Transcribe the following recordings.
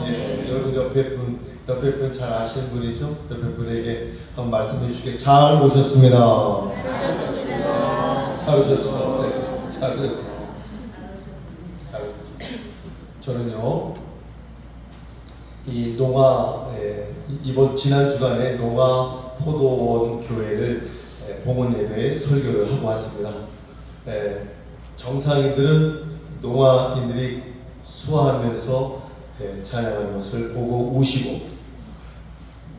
예, 여러분 옆에 분 잘 아시는 분이죠? 옆에 분에게 한번 말씀해 주시게. 잘 오셨습니다. 잘 오셨습니다. 네, 잘 오셨습니다. 저는요, 이 이번 지난 주간에 농아 포도원 교회를 봉헌 예배에 설교를 하고 왔습니다. 정상인들은 농아인들이 수화하면서 찬양하는 것을 보고 우시고,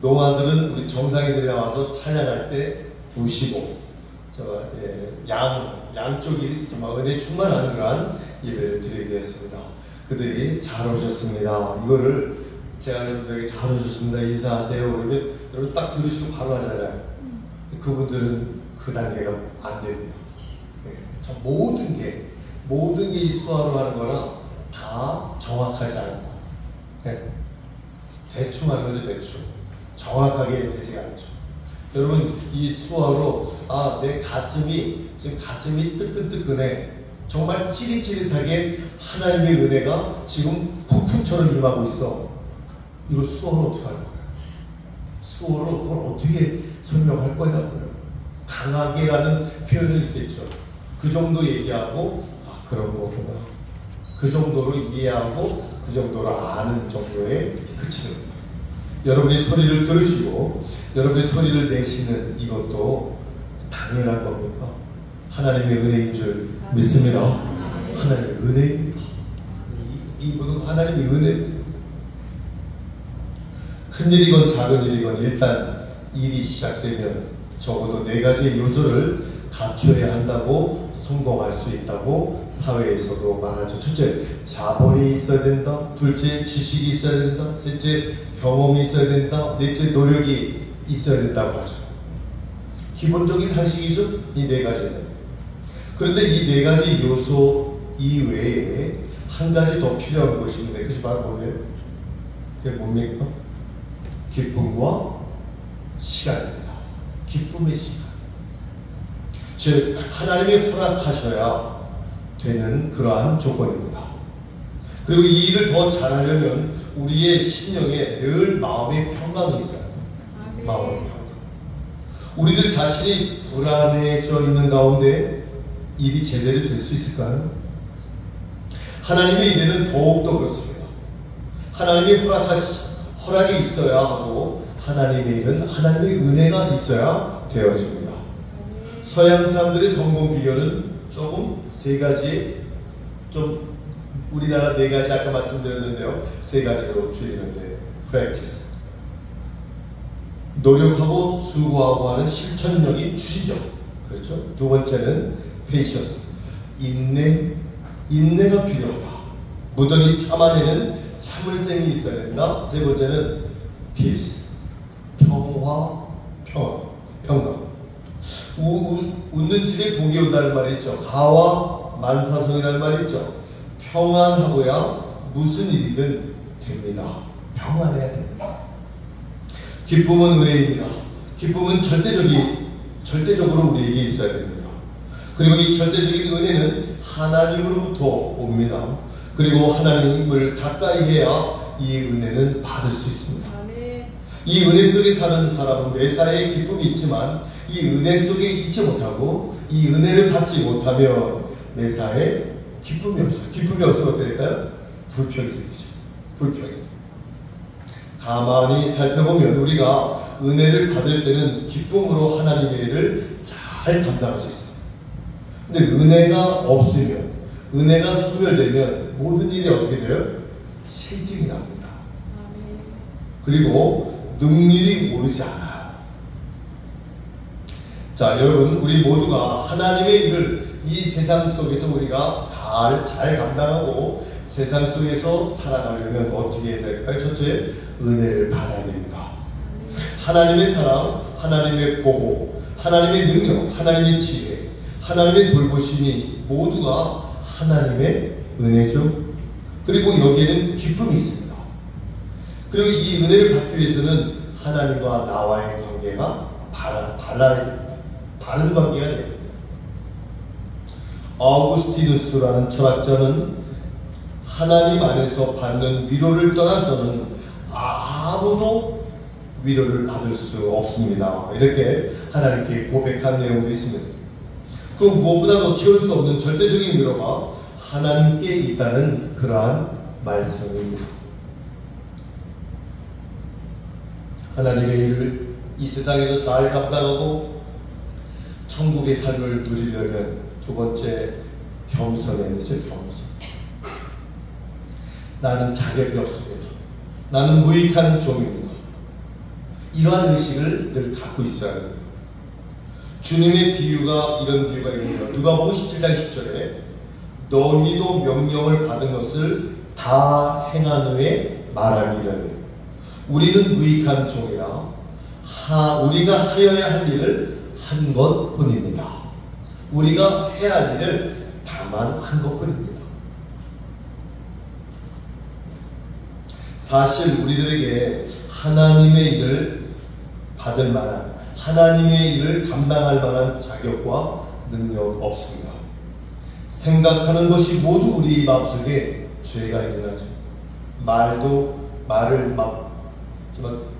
농아들은 우리 정상인들이 나와서 찬양할 때 우시고, 양쪽이 정말 은혜 충만한 그러한 예배를 드리게 되었습니다. 그들이 잘 오셨습니다. 이거를 제가 여러분들에게 잘 오셨습니다 인사하세요 그러면 여러분 딱 들으시고 바로 하잖아요. 그분들은 그 단계가 안 됩니다. 참 모든 게 이 수화로 하는 거랑 다 정확하지 않은 거. 대충 하는 거죠. 대충 정확하게 되지 않죠. 여러분, 이 수화로 내 가슴이 지금 가슴이 뜨끈뜨끈해, 정말 찌릿찌릿하게 하나님의 은혜가 지금 폭풍처럼 임하고 있어. 이걸 수어로 어떻게 할 거예요? 수어로 그걸 어떻게 설명할 거냐고요. 강하게라는 표현을 있겠죠. 그 정도 얘기하고 그런 거구나, 그 정도로 이해하고 그 정도로 아는 정도에 그치는 거예요. 여러분이 소리를 들으시고 여러분이 소리를 내시는 이것도 당연한 겁니까? 하나님의 은혜인 줄 믿습니다. 하나님의 은혜입니다. 이분은 하나님의 은혜입니다. 큰일이건 작은일이건 일단 일이 시작되면 적어도 4가지의 요소를 갖춰야 한다고 성공할 수 있다고 사회에서도 말하죠. 첫째, 자본이 있어야 된다. 둘째, 지식이 있어야 된다. 셋째, 경험이 있어야 된다. 넷째, 노력이 있어야 된다고 하죠. 기본적인 상식이죠, 이 4가지는. 그런데 이 4가지 요소 이외에 한 가지 더 필요한 것이 있는데 그것이 바로 뭐예요? 그게 뭡니까? 기쁨과 시간입니다. 기쁨의 시간. 즉 하나님이 허락하셔야 되는 그러한 조건입니다. 그리고 이 일을 더 잘하려면 우리의 심령에 늘 마음의 평강이 있어요. 마음의 평강. 우리들 자신이 불안해져 있는 가운데 일이 제대로 될 수 있을까요? 하나님의 일에는 더욱더 그렇습니다. 하나님의 허락이 있어야 하고 하나님의 일은 하나님의 은혜가 있어야 되어집니다. 서양 사람들의 성공 비결은 조금 3가지, 좀 우리나라 4가지 아까 말씀드렸는데요, 3가지로 줄이는데, practice, 노력하고 수고하고 하는 실천력이 추진력, 그렇죠? 두 번째는 patience, 인내가 필요하다. 무던히 참아내는 참을성이 있어야 된다. 세 번째는 peace, 평강. 웃는 집에 복이 온다는 말이 있죠. 가와 만사성이라는 말이 있죠. 평안하고야 무슨 일이든 됩니다. 평안해야 됩니다. 기쁨은 은혜입니다. 기쁨은 절대적으로 우리에게 있어야 됩니다. 그리고 이 절대적인 은혜는 하나님으로부터 옵니다. 그리고 하나님을 가까이 해야 이 은혜는 받을 수 있습니다. 이 은혜 속에 사는 사람은 매사에 기쁨이 있지만 이 은혜 속에 있지 못하고 이 은혜를 받지 못하면 매사에 기쁨이 없어요. 기쁨이 없으면 어떻게 될까요? 불평이 생기죠. 불평이. 가만히 살펴보면 우리가 은혜를 받을 때는 기쁨으로 하나님의 일을 잘 감당할 수 있어요. 근데 은혜가 없으면, 은혜가 소멸되면 모든 일이 어떻게 돼요? 실증이 납니다. 그리고 능률이 모르지 않아요. 자, 여러분, 우리 모두가 하나님의 일을 이 세상 속에서 우리가 잘 감당하고 세상 속에서 살아가려면 어떻게 해야 될까요? 첫째, 은혜를 받아야 됩니다. 하나님의 사랑, 하나님의 보호, 하나님의 능력, 하나님의 지혜, 하나님의 돌보심이 모두가 하나님의 은혜죠. 그리고 여기에는 기쁨이 있습니다. 그리고 이 은혜를 받기 위해서는 하나님과 나와의 관계가 바른 관계가 됩니다. 아우구스티누스라는 철학자는 하나님 안에서 받는 위로를 떠나서는 아무도 위로를 받을 수 없습니다. 이렇게 하나님께 고백한 내용도 있습니다. 그 무엇보다도 채울 수 없는 절대적인 위로가 하나님께 있다는 그러한 말씀입니다. 하나님의 일을 이 세상에서 잘 감당하고 천국의 삶을 누리려면 두 번째 겸손해야 되죠. 겸손. 나는 자격이 없습니다. 나는 무익한 종입니다. 이러한 의식을 늘 갖고 있어야 됩니다. 주님의 비유가 이런 비유가 있습니다. 누가복음 17장 10절에 너희도 명령을 받은 것을 다 행한 후에 말하기를 우리는 무익한 종이라 우리가 하여야 할 일을 한 것뿐입니다. 우리가 해야 할 일을 다만 한 것뿐입니다. 사실 우리들에게 하나님의 일을 받을 만한, 하나님의 일을 감당할 만한 자격과 능력 없습니다. 생각하는 것이 모두 우리 마음속에 죄가 일어나죠. 말을 막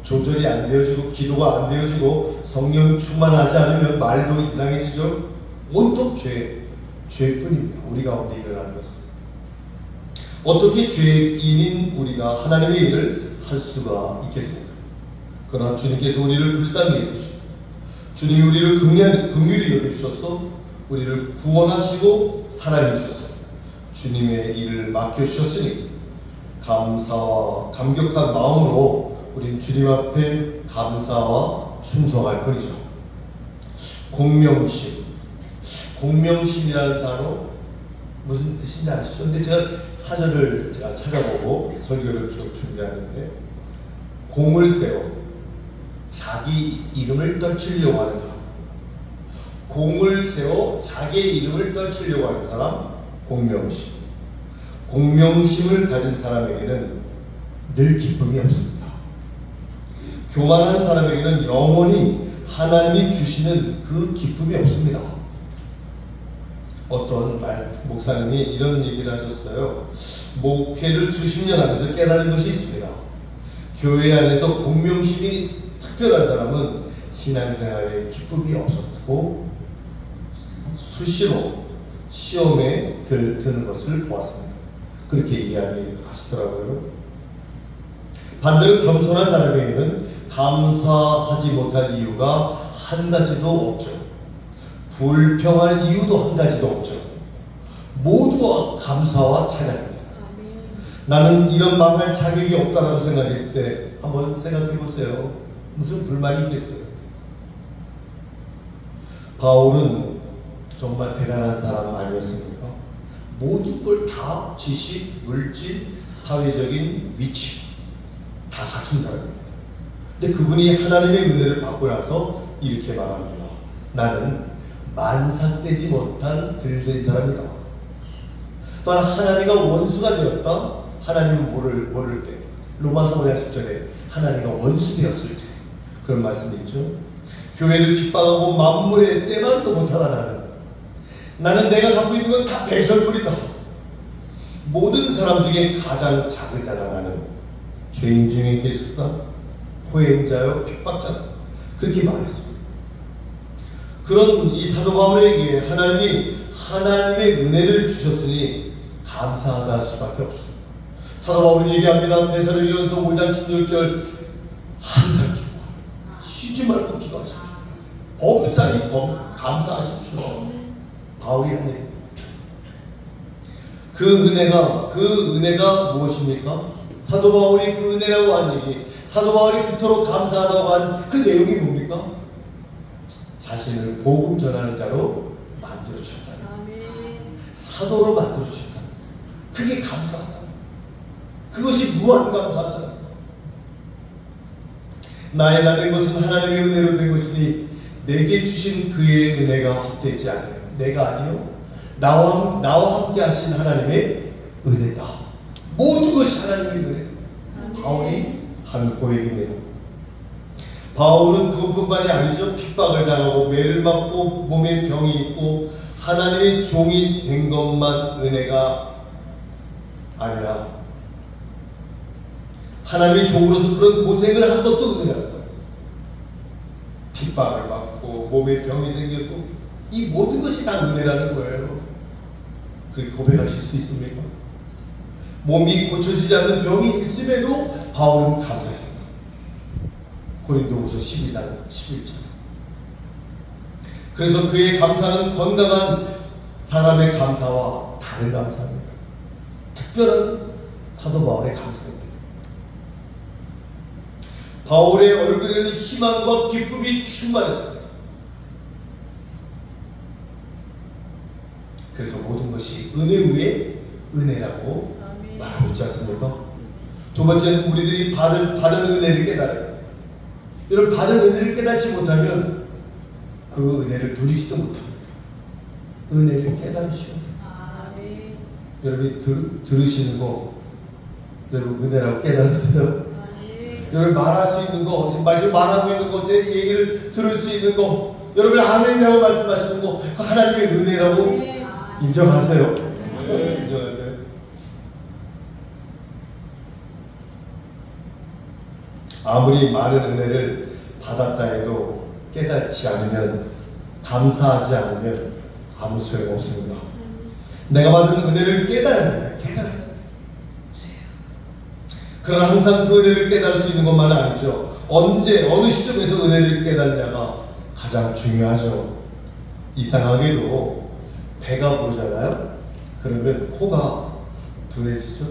조절이 안 되어지고 기도가 안 되어지고 성령 충만하지 않으면 말도 이상해지죠. 온통 죄뿐입니다. 우리 가운데 일어나는 것은. 어떻게 죄인인 우리가 하나님의 일을 할 수가 있겠습니까? 그러나 주님께서 우리를 불쌍히 여기시고 주님이 우리를 긍휼히 여기셔서 우리를 구원하시고 사랑해 주셔서 주님의 일을 맡겨주셨으니 감사와 감격한 마음으로 우리는 주님 앞에 감사와 충성할 뿐이죠. 공명심이라는 단어 무슨 뜻인지 아시죠? 근데 제가 사전을 찾아보고 설교를 쭉 준비하는데 공을 세워 자기 이름을 떨치려고 하는 사람, 공을 세워 자기의 이름을 떨치려고 하는 사람, 공명심을 가진 사람에게는 늘 기쁨이 없습니다. 교만한 사람에게는 영원히 하나님이 주시는 그 기쁨이 없습니다. 어떤 목사님이 이런 얘기를 하셨어요. 목회를 수십 년 하면서 깨달은 것이 있습니다. 교회 안에서 공명심이 특별한 사람은 신앙생활에 기쁨이 없었고 수시로 시험에 드는 것을 보았습니다. 그렇게 이야기하시더라고요. 반대로 겸손한 사람에게는 감사하지 못할 이유가 한 가지도 없죠. 불평할 이유도 한 가지도 없죠. 모두와 감사와 찬양입니다. 나는 이런 말할 자격이 없다라고 생각할 때 한번 생각해 보세요. 무슨 불만이 있겠어요? 바울은 정말 대단한 사람 아니었습니까? 모든 걸 다 지식, 물질, 사회적인 위치 다 갖춘 사람입니다. 근데 그분이 하나님의 은혜를 받고 나서 이렇게 말합니다. 나는 만삭되지 못한 들된 사람이다. 또한 하나님과 원수가 되었다. 하나님은 모를 때 로마서 5장 10절에 하나님과 원수 되었을 때 그런 말씀이 있죠. 교회를 핍박하고 만물의 때만도 못하다 나는 내가 갖고 있는 건 다 배설물이다. 모든 사람 중에 가장 작은 자가 나는 죄인 중에 계수다. 포행자요 핍박자다. 그렇게 말했습니다. 그런 이 사도 바울에게 하나님이 하나님의 은혜를 주셨으니 감사하다 할 수밖에 없습니다. 사도 바울이 얘기합니다. 데살로니가서 5장 16절 항상 기도하라. 쉬지 말고 기도하십시오. 범사히 감사하십시오. 바울이 한 얘기입니다. 그 은혜가 무엇입니까? 사도 바울이 그 은혜라고 한 얘기, 사도 바울이 그토록 감사하다고 한 그 내용이 뭡니까? 자신을 복음 전하는 자로 만들어주셨다. 사도로 만들어주셨다. 그게 감사하다. 그것이 무한 감사하다. 나의 나 된 것은 하나님의 은혜로 된 것이니 내게 주신 그의 은혜가 헛되지 않아요. 내가 아니요. 나와 함께 하신 하나님의 은혜다. 모든 것이 하나님의 은혜. 바울이 한 고백입니다. 바울은 그것뿐만이 아니죠. 핍박을 당하고 매를 맞고 몸에 병이 있고 하나님의 종이 된 것만 은혜가 아니야. 하나님의 종으로서 그런 고생을 한 것도 은혜라는 거예요. 핍박을 받고 몸에 병이 생겼고 이 모든 것이 다 은혜라는 거예요. 그렇게 고백하실 수 있습니까? 몸이 고쳐지지 않는 병이 있음에도 바울은 감사했습니다. 고린도후서 12장 11절. 그래서 그의 감사는 건강한 사람의 감사와 다른 감사입니다. 특별한 사도 바울의 감사입니다. 바울의 얼굴에는 희망과 기쁨이 충만했습니다. 그래서 모든 것이 은혜 위에 은혜라고 말하고 있지 않습니까? 두 번째는 우리들이 받은 은혜를 깨달아야 돼요. 여러분, 받은 은혜를 깨닫지 못하면 그 은혜를 누리지도 못합니다. 은혜를 깨달으시오. 여러분이 들으시는 거 여러분 은혜라고 깨달으세요? 여러분 말할 수 있는 거, 말하고 있는 거, 제 얘기를 들을 수 있는 거, 여러분 아멘이라고 말씀하시는 거 하나님의 은혜라고 인정하세요? 인정하세요? 아무리 많은 은혜를 받았다 해도 깨닫지 않으면, 감사하지 않으면 아무 소용없습니다. 내가 받은 은혜를 깨달아야 합니다. 깨달아야 합니다. 그러나 항상 그 은혜를 깨달을 수 있는 것만은 아니죠. 언제, 어느 시점에서 은혜를 깨달냐가 가장 중요하죠. 이상하게도 배가 부르잖아요. 그러면 코가 둔해지죠.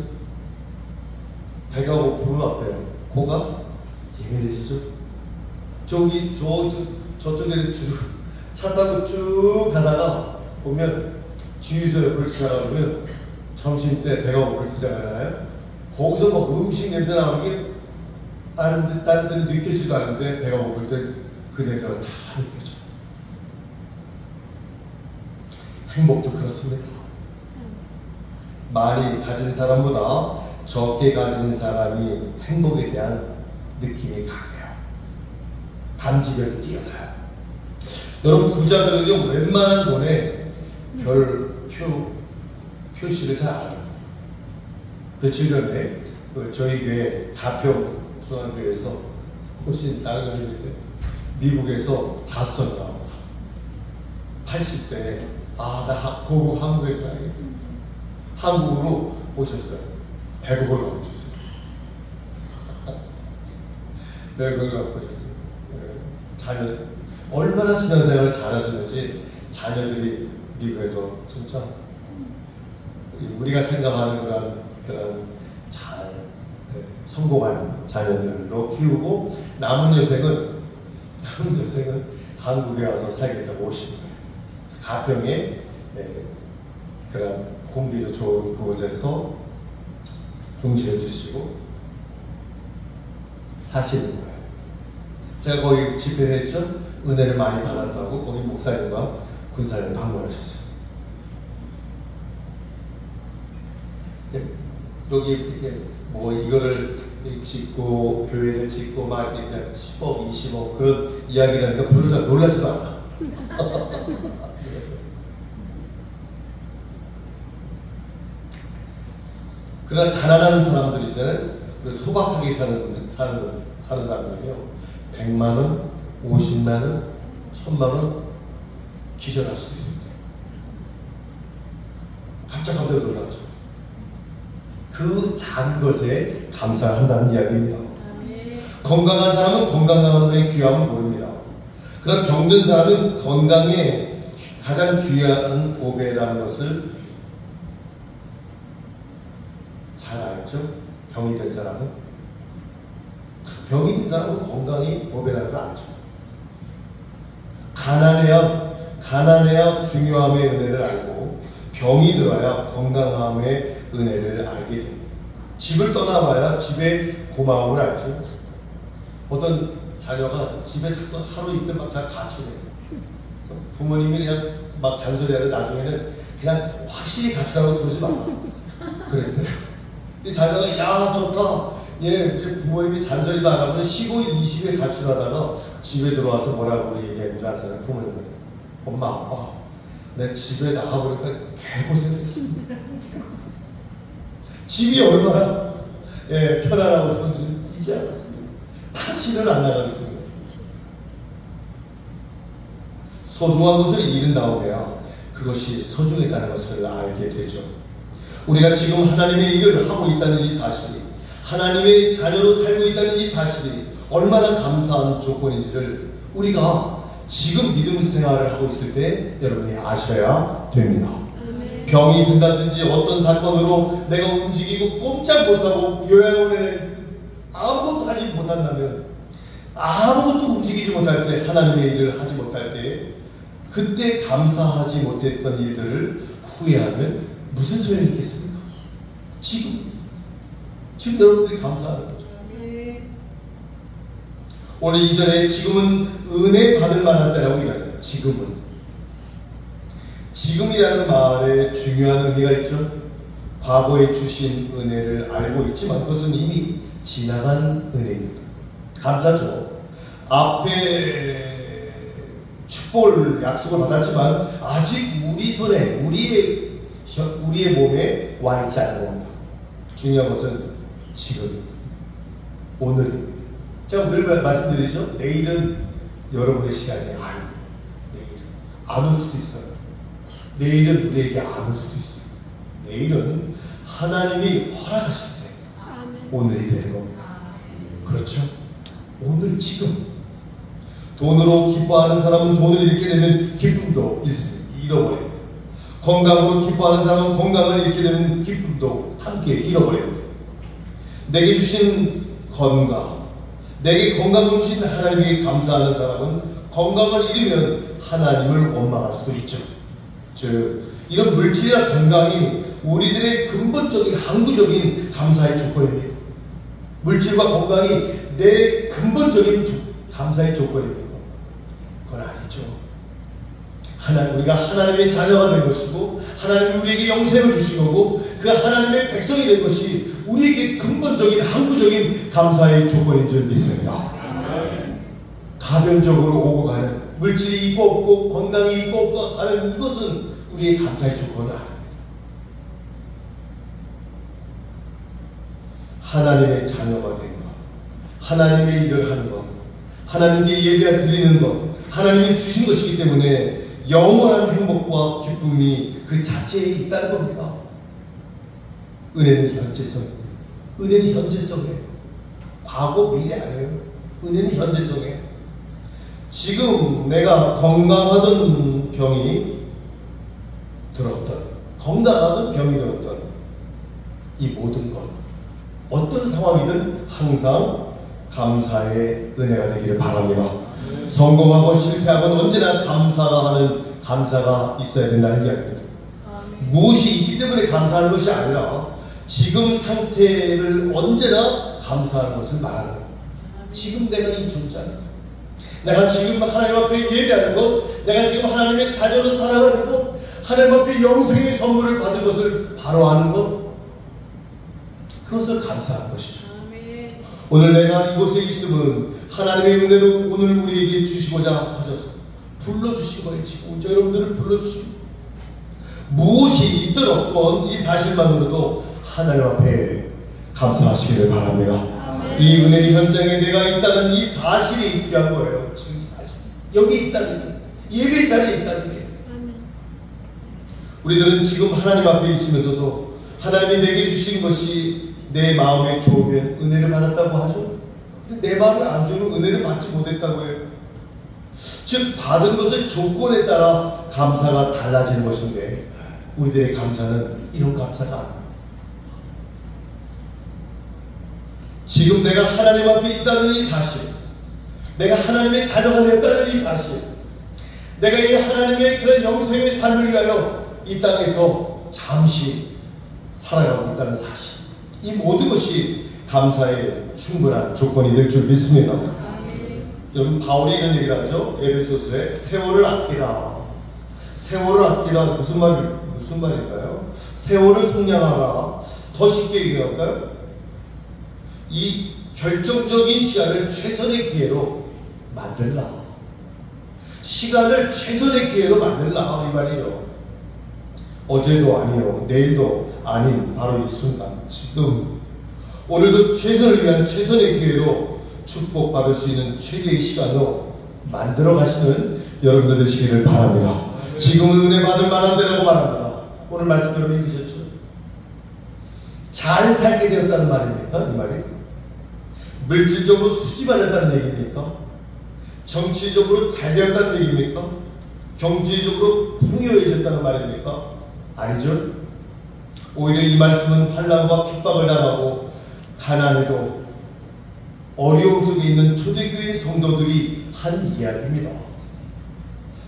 배가 고프면 어때요? 코가 예민해지죠. 저쪽에 차 타고 쭉 가다가 보면 주유소 옆을 지나가면 점심때 배가 고플 지나가잖아요. 거기서 막 음식 냄새 나오는 게 다른 데는 느껴지지도 않는데 배가 고플 때 그 냄새가 다 느껴져요. 행복도 그렇습니다. 많이 가진 사람보다 적게 가진 사람이 행복에 대한 느낌이 강해요. 감지력이 뛰어나요. 여러분, 부자들은요 웬만한 돈에 별 표시를 잘 안 해요. 며칠 전에 저희 교회 가평 중앙교회에서 훨씬 작은 교회인데 미국에서 자수성 나와서 80세 나 보고 한국에 살겠다. 한국으로 오셨어요. 100억을 갖고 오셨어요. 100억을 갖고 오셨어요. 자녀 얼마나 신앙생활을 잘하시는지 자녀들이 미국에서 진짜 우리가 생각하는 그런 잘 성공한 자녀들로 키우고 남은 여생은 한국에 와서 살겠다고 오신 거예요. 가평에 그런 공기도 좋은 그곳에서 공지해 주시고 사시는 거예요. 제가 거기 집회했죠. 은혜를 많이 받았다고 거기 목사님과 군사님 방문하셨어요. 여기 이렇게 뭐 이거를 짓고 교회를 짓고 막 이렇게 10억, 20억 그런 이야기를 하니까 별로 다 놀라지도 않아. 그러나 가난한 사람들 있잖아요. 소박하게 사는 사람들이요. 100만 원, 50만 원, 1000만 원 기절할 수도 있습니다. 깜짝 놀랐죠. 그 작은 것에 감사한다는 이야기입니다. 건강한 사람은 건강함의 귀함을 모릅니다. 그러나 병든 사람은 건강의 가장 귀한 보배라는 것을 잘 알죠? 병이 된 사람은 건강이 보배라는 걸 알죠. 가난해야 중요함의 은혜를 알고 병이 들어야 건강함의 은혜를 알게 됩니다. 집을 떠나봐야 집의 고마움을 알죠. 어떤 자녀가 집에 자꾸 하루 이틀 막 가출해요. 부모님이 그냥 막 잔소리하는 나중에는 그냥 확실히 가출하고 들어오지 마라. 그랬대요. 이 자녀가 야 좋다. 얘 부모님이 잔소리도 안 하고 15일, 20일 가출하다가 집에 들어와서 뭐라고 얘기하는 줄 아세요? 부모님은 엄마, 아빠 내 집에 나가보니까 개고생했어. 집이 얼마나 편안하고 좋은지 이제 알았습니다. 다시는 안 나가겠습니다. 소중한 것을 잃은다오면 그것이 소중했다는 것을 알게 되죠. 우리가 지금 하나님의 일을 하고 있다는 이 사실이, 하나님의 자녀로 살고 있다는 이 사실이 얼마나 감사한 조건인지를 우리가 지금 믿음 생활을 하고 있을 때 여러분이 아셔야 됩니다. 병이 든다든지 어떤 사건으로 내가 움직이고 꼼짝 못하고 요양원에 아무것도 하지 못한다면, 아무것도 움직이지 못할 때, 하나님의 일을 하지 못할 때, 그때 감사하지 못했던 일들을 후회하면 무슨 소용이 있겠습니까? 지금 여러분들이 감사하는 거죠. 오늘 이전에 지금은 은혜 받을 만한 때라고 얘기하잖아요. 지금이라는 말에 중요한 의미가 있죠. 과거에 주신 은혜를 알고 있지만 그것은 이미 지나간 은혜입니다. 감사죠. 앞에 축복을, 약속을 받았지만 아직 우리 손에, 우리의 몸에 와 있지 않은 겁니다. 중요한 것은 지금, 오늘입니다. 제가 늘 말씀드리죠. 내일은 여러분의 시간이 아니에요. 내일은 안 올 수도 있어요. 내일은 우리에게 안 올 수도 있어요. 내일은 하나님이 허락하실 때 오늘이 되는 겁니다. 그렇죠? 오늘 지금. 돈으로 기뻐하는 사람은 돈을 잃게 되면 기쁨도 잃어버립니다. 건강으로 기뻐하는 사람은 건강을 잃게 되면 기쁨도 함께 잃어버립니다. 내게 주신 건강, 내게 건강을 주신 하나님에게 감사하는 사람은 건강을 잃으면 하나님을 원망할 수도 있죠. 즉, 이런 물질이나 건강이 우리들의 근본적인, 항구적인 감사의 조건입니다. 물질과 건강이 내 근본적인 감사의 조건입니다. 그건 아니죠. 우리가 하나님의 자녀가 된 것이고, 하나님이 우리에게 영생을 주신 거고, 그 하나님의 백성이 된 것이 우리에게 근본적인, 항구적인 감사의 조건인 줄 믿습니다. 가변적으로 오고 가는, 물질이 있고 없고 건강이 있고 없고 하는 이것은 우리의 감사의 조건은 아닙니다. 하나님의 자녀가 된 것, 하나님의 일을 하는 것, 하나님께 예배 드리는 것, 하나님이 주신 것이기 때문에 영원한 행복과 기쁨이 그 자체에 있다는 겁니다. 은혜는 현재성입니다. 은혜는 현재성이에요. 과거 미래 아니에요. 은혜는 현재성이에요. 지금 내가 건강하던 병이 들었던, 건강하던 병이 들었던 이 모든 것, 어떤 상황이든 항상 감사의 은혜가 되기를 바랍니다. 성공하고 실패하고는 언제나 감사가 있어야 된다는 이야기입니다. 무엇이 있기 때문에 감사하는 것이 아니라 지금 상태를 언제나 감사하는 것을 말하는 것. 지금 내가 이 존재하는 것, 내가 지금 하나님 앞에 예배하는 것, 내가 지금 하나님의 자녀로 살아가는 것, 하나님 앞에 영생의 선물을 받은 것을 바로 아는 것, 그것을 감사하는 것이죠. 오늘 내가 이곳에 있음은 하나님의 은혜로 오늘 우리에게 주시고자 하셔서 불러주신 거예요. 지금 여러분들을 불러주신, 무엇이 있든 없든 이 사실만으로도 하나님 앞에 감사하시기를 바랍니다. 이 은혜의 현장에 내가 있다는 이 사실이 귀한 거예요. 지금 이 사실, 여기 있다는 게, 예배 자리에 있다는 게. 우리들은 지금 하나님 앞에 있으면서도 하나님이 내게 주신 것이 내 마음에 좋으면 은혜를 받았다고 하죠. 근데 내 마음에 안 좋으면 은혜를 받지 못했다고 해요. 즉, 받은 것의 조건에 따라 감사가 달라지는 것인데, 우리들의 감사는 이런 감사가 아닙니다. 지금 내가 하나님 앞에 있다는 이 사실, 내가 하나님의 자녀가 됐다는 이 사실, 내가 이 하나님의 그런 영생의 삶을 위하여 이 땅에서 잠시 살아가고 있다는 사실, 이 모든 것이 감사의 충분한 조건이 될 줄 믿습니다. 여러분, 바울이 이런 얘기를 하죠. 에베소서에 세월을 아끼라. 세월을 아끼라, 무슨 말일까요? 세월을 속량하라. 더 쉽게 얘기할까요? 이 결정적인 시간을 최선의 기회로 만들라. 시간을 최선의 기회로 만들라, 이 말이죠. 어제도 아니요, 내일도 아닌 바로 이 순간, 지금 오늘도 최선을 위한 최선의 기회로 축복받을 수 있는 최대의 시간으로 만들어 가시는 여러분들 되시기를 바랍니다. 지금은 은혜 받을 만한 때라고 말합니다. 오늘 말씀대로 읽으셨죠? 잘 살게 되었다는 말입니까? 이 말이 물질적으로 수집하셨다는 얘기입니까? 정치적으로 잘 되었다는 얘기입니까? 경제적으로 풍요해졌다는 말입니까? 아니죠. 오히려 이 말씀은 환난과 핍박을 당하고 가난에도 어려움 속에 있는 초대교회 성도들이 한 이야기입니다.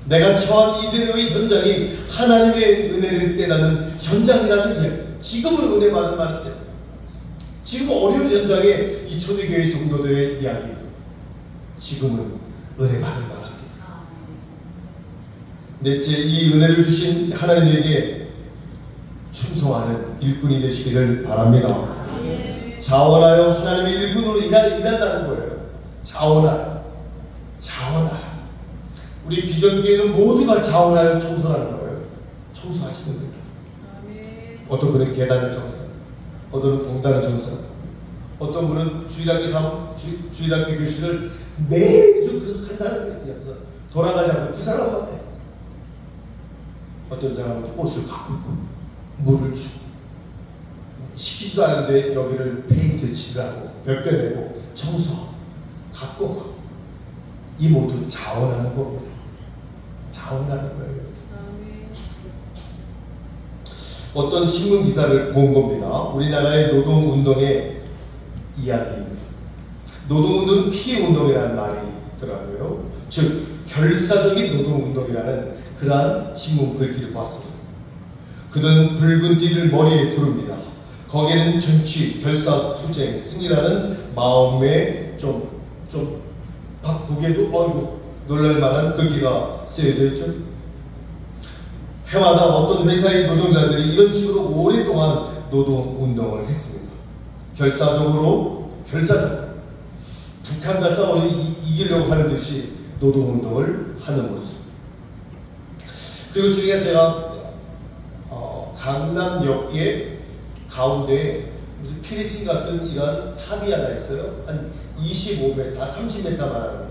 내가 처한 이대로의 현장이 하나님의 은혜를 깨닫는 현장이라는 이야기. 지금은 은혜 받을 만한 때, 지금 어려운 현장에 이 초대교회 성도들의 이야기, 지금은 은혜 받을 만한 때. 넷째, 이 은혜를 주신 하나님에게 충성하는 일꾼이 되시기를 바랍니다. 자원하여 하나님의 일꾼으로 일한다는 거예요. 자원하여. 우리 비전교회는 모두가 자원하여 청소하는 거예요. 청소하시는 거예요. 어떤 분은 계단을 청소, 어떤 분은 공단을 청소, 어떤 분은 주일학교 교실을 매주 그 한 사람이 옆에서 돌아가지 않고 그 사람만 해. 어떤 사람은 옷을 바꾸고 물을 주고 시키지도 않은데 여기를 페인트 칠하고 몇 개 내고 청소하고 갖고 가고, 이 모두 자원하는 겁니다. 자원하는 거예요. 어떤 신문 기사를 본 겁니다. 우리나라의 노동운동의 이야기입니다. 노동운동은 피해운동이라는 말이 있더라고요. 즉 결사적인 노동운동이라는 그러한 신문 글귀를 봤습니다. 그는 붉은 띠를 머리에 두릅니다. 거기에는 정치, 결사, 투쟁, 승리라는 마음에 좀 보기에도 놀랄만한 글귀가 쓰여져 있죠. 해마다 어떤 회사의 노동자들이 이런 식으로 오랫동안 노동운동을 했습니다. 결사적으로 북한과 싸워 이기려고 하는 듯이 노동운동을 하는 모습. 그리고 제가 강남역의 가운데 무슨 피리친 같은 이런 탑이 하나 있어요. 한 25m, 30m만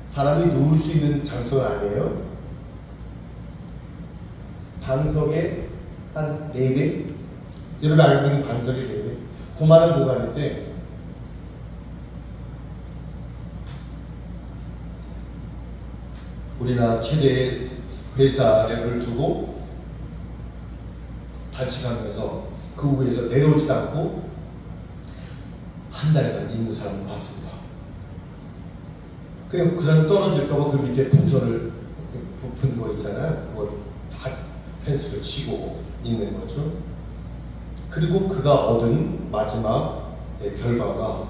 사람이 누울 수 있는 장소는 아니에요. 방석에 한 4개? 여러분 알고 있는 방석에 4개? 그만한 공간인데 우리나라 최대의 회사를 두고 단식하면서 그 위에서 내려오지도 않고 한 달간 있는 사람을 봤습니다. 그냥 그 사람 떨어질까봐 그 밑에 풍선을 부푼 거 있잖아요. 그걸 다 펜스를 치고 있는 거죠. 그리고 그가 얻은 마지막 결과가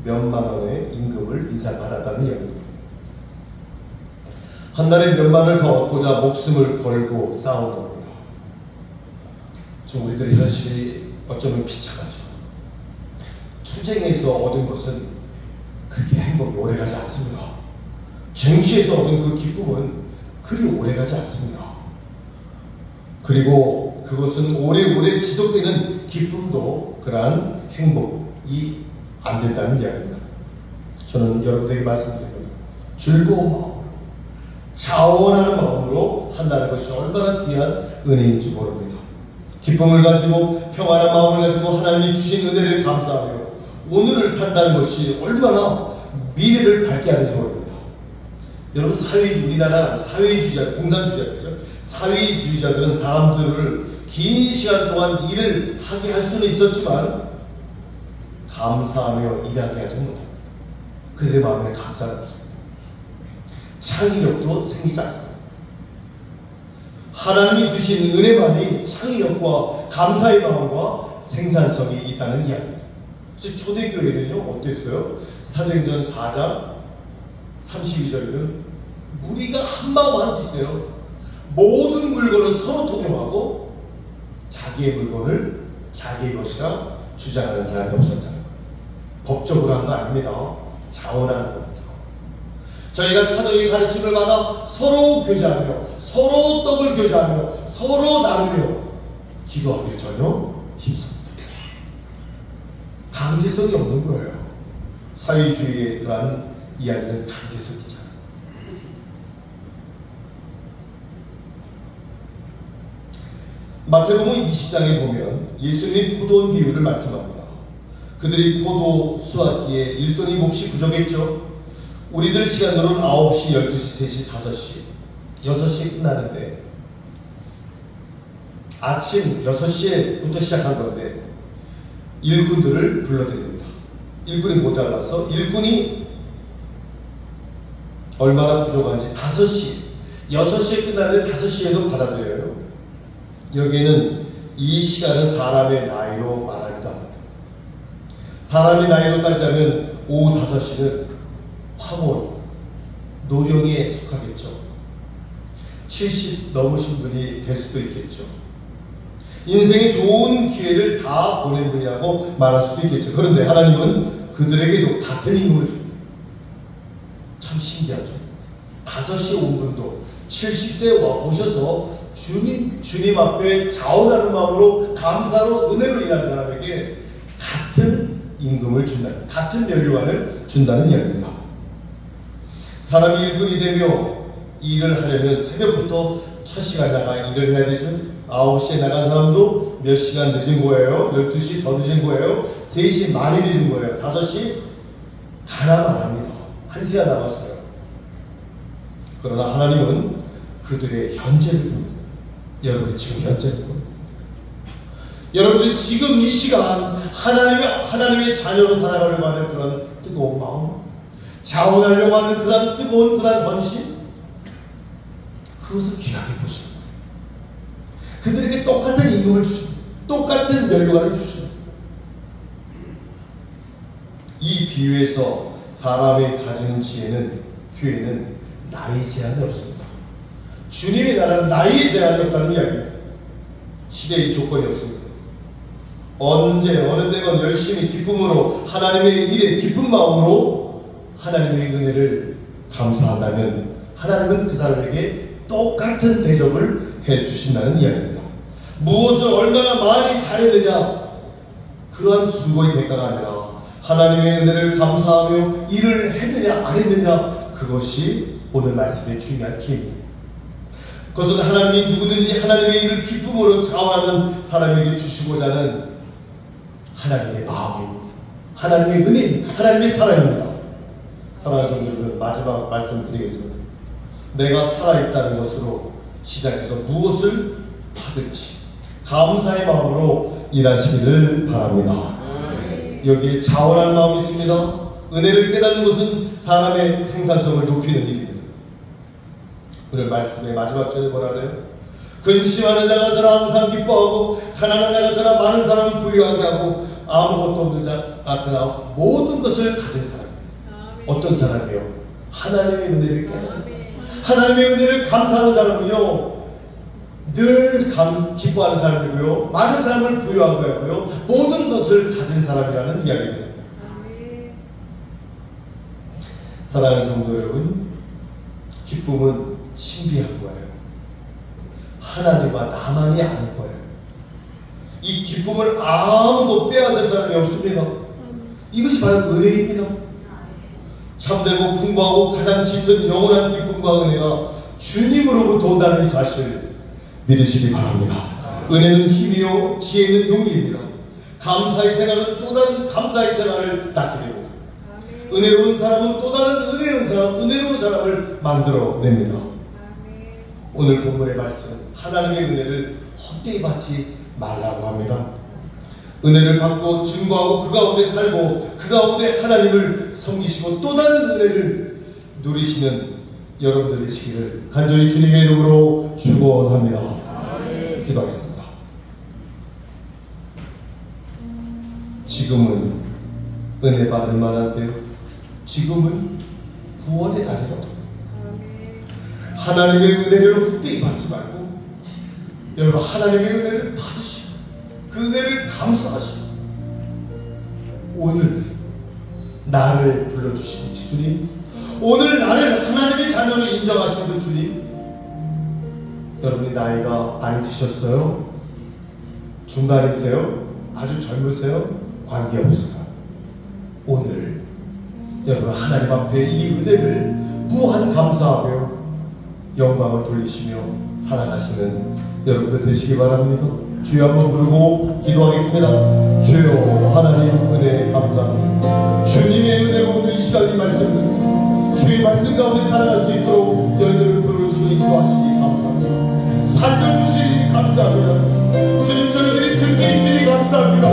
몇만 원의 임금을 인상받았다는 이야기입니다. 한 달에 몇만 원을 더 얻고자 목숨을 걸고 싸운 겁니다. 좀 우리들의 현실이 어쩌면 비참하죠. 투쟁에서 얻은 것은 그렇게 행복이 오래가지 않습니다. 정치에서 얻은 그 기쁨은 그리 오래가지 않습니다. 그리고 그것은 오래오래 지속되는 기쁨도 그러한 행복이 안 된다는 이야기입니다. 저는 여러분에게 말씀드립니다. 즐거운 마음, 자원하는 마음으로 한다는 것이 얼마나 귀한 은혜인지 모릅니다. 기쁨을 가지고 평안한 마음을 가지고 하나님이 주신 은혜를 감사하며 오늘을 산다는 것이 얼마나 미래를 밝게 하는지 모릅니다. 여러분, 우리나라 사회주의자, 공산주의자죠. 사회주의자들은 사람들을 긴 시간 동안 일을 하게 할 수는 있었지만 감사하며 일하게 하지 못합니다. 그들의 마음에 감사가 없습니다. 창의력도 생기지 않습니다. 하나님이 주신 은혜만이 창의력과 감사의 마음과 생산성이 있다는 이야기입니다. 초대교회는요 어땠어요? 사도행전 4장 32절에는 무리가 한마음 한 짓이에요. 모든 물건을 서로 통용하고 자기의 물건을 자기의 것이라 주장하는 사람이 없었다는 거예요. 법적으로 한 거 아닙니다. 자원하는 겁니다. 저희가 사도의 가르침을 받아 서로 교제하며 서로 떡을 교제하며 서로 나누며 기도하길 전혀 힘씁니다. 강제성이 없는 거예요. 사회주의의 그런 이야기는 강제성이 있잖아요. 마태복음 20장에 보면 예수님이 포도원 비유를 말씀합니다. 그들이 포도 수확기에 일손이 몹시 부족했죠. 우리들 시간으로는 9시, 12시, 3시, 5시, 6시에 끝나는데 아침 6시에부터 시작한 건데 일꾼들을 불러드립니다. 일꾼이 모자라서 일꾼이 얼마나 부족한지 5시, 6시에 끝나는데 5시에도 받아들여요. 여기에는 이 시간은 사람의 나이로 말하기도 합니다. 사람의 나이로 따지자면 오후 5시는 황혼, 노령에 속하겠죠. 70 넘으신 분이 될 수도 있겠죠. 인생의 좋은 기회를 다 보낸 분이라고 말할 수도 있겠죠. 그런데 하나님은 그들에게도 같은 임금을 줍니다. 참 신기하죠. 5시에 온 분도 70세에 와 오셔서 주님 앞에 자원하는 마음으로 감사로 은혜로 일하는 사람에게 같은 임금을 준다는, 같은 면류관을 준다는 이야기입니다. 사람이 일꾼이 되며 일을 하려면 새벽부터 첫 시간 나가 일을 해야 되죠. 9시에 나간 사람도 몇 시간 늦은 거예요. 12시 더 늦은 거예요. 3시 많이 늦은 거예요. 5시 가나만 합니다. 1시간 남았어요. 그러나 하나님은 그들의 현재를 봅니다. 여러분이 지금 현재를 봅니다. 여러분이 지금 이 시간 하나님의 자녀로 살아가려고 하는 그런 뜨거운 마음, 자원하려고 하는 그런 뜨거운 그런 헌신, 그것을 귀하게 보십니다. 그들에게 똑같은 임금을 주십니다. 똑같은 면류관을 주십니다. 이 비유에서 사람이 가지는 지혜는, 교회는 나이 제한이 없습니다. 주님의 나라는 나이의 제한이 없다는 이야기입니다. 시대의 조건이 없습니다. 언제 어느 때건 열심히 기쁨으로 하나님의 일에 기쁜 마음으로 하나님의 은혜를 감사한다면 하나님은 그 사람에게 똑같은 대접을 해주신다는 이야기입니다. 무엇을 얼마나 많이 잘했느냐, 그러한 수고의 대가가 아니라 하나님의 은혜를 감사하며 일을 했느냐 안 했느냐, 그것이 오늘 말씀의 중요한 키입니다. 그것은 하나님이 누구든지 하나님의 일을 기쁨으로 자원하는 사람에게 주시고자 하는 하나님의 마음입니다. 하나님의 은혜입니다. 하나님의 사랑입니다. 사랑하는 성도 여러분, 마지막 말씀을 드리겠습니다. 내가 살아있다는 것으로 시작해서 무엇을 하든지 감사의 마음으로 일하시기를 바랍니다. 여기에 자원할 마음이 있습니다. 은혜를 깨닫는 것은 사람의 생산성을 높이는 일입니다. 오늘 말씀의 마지막 절에 뭐라 그래요? 근심하는 자가 더러 항상 기뻐하고 가난한 자가 더러 많은 사람을 부유하게 하고 아무것도 없는 자가 더러 모든 것을 가진 사람이에요. 어떤 사람이에요? 하나님의 은혜를 깨닫는 사람. 하나님의 은혜를 감사하는 사람은요, 늘 기뻐하는 사람이고요, 많은 사람을 부유하게 하고요, 모든 것을 가진 사람이라는 이야기입니다. 사랑하는 성도 여러분, 기쁨은 신비한 거예요. 하나님과 나만이 아는 거예요. 이 기쁨을 아무도 빼앗을 사람이 없습니다. 이것이 바로 은혜입니다. 참되고 풍부하고 가장 짙은 영원한 기쁨과 은혜가 주님으로부터 온다는 사실 믿으시기 바랍니다. 은혜는 힘이요 지혜는 용기입니다. 감사의 생활은 또 다른 감사의 생활을 낳게 됩니다. 은혜로운 사람은 또 다른 은혜로운 사람을 만들어냅니다. 오늘 본문의 말씀은 하나님의 은혜를 헛되이 받지 말라고 합니다. 은혜를 받고 증거하고 그 가운데 살고 그 가운데 하나님을 섬기시고 또 다른 은혜를 누리시는 여러분들 되시기를 간절히 주님의 이름으로 축원합니다. 기도하겠습니다. 지금은 은혜 받을 만한데요, 지금은 구원의 날이라도 하나님의 은혜를 헛되이 받지 말고 여러분 하나님의 은혜를 받으시고 그 은혜를 감사하시고 오늘 나를 불러주신 주님, 오늘 나를 하나님의 자녀로 인정하신 그 주님, 여러분이 나이가 많이 드셨어요? 중간이세요? 아주 젊으세요? 관계없어요. 오늘 여러분 하나님 앞에 이 은혜를 무한 감사하며 영광을 돌리시며 살아가시는 여러분들 되시기 바랍니다. 주여 한번 부르고 기도하겠습니다. 주여 하나님 은혜 감사합니다. 주님의 은혜로 오늘 이 시간 이 말씀 주의 말씀 가운데 살아갈 수 있도록 너희들을 부르시고 인도하시기 감사합니다. 살려주시니 감사합니다. 주님 저희들이 듣게 있으니 감사합니다.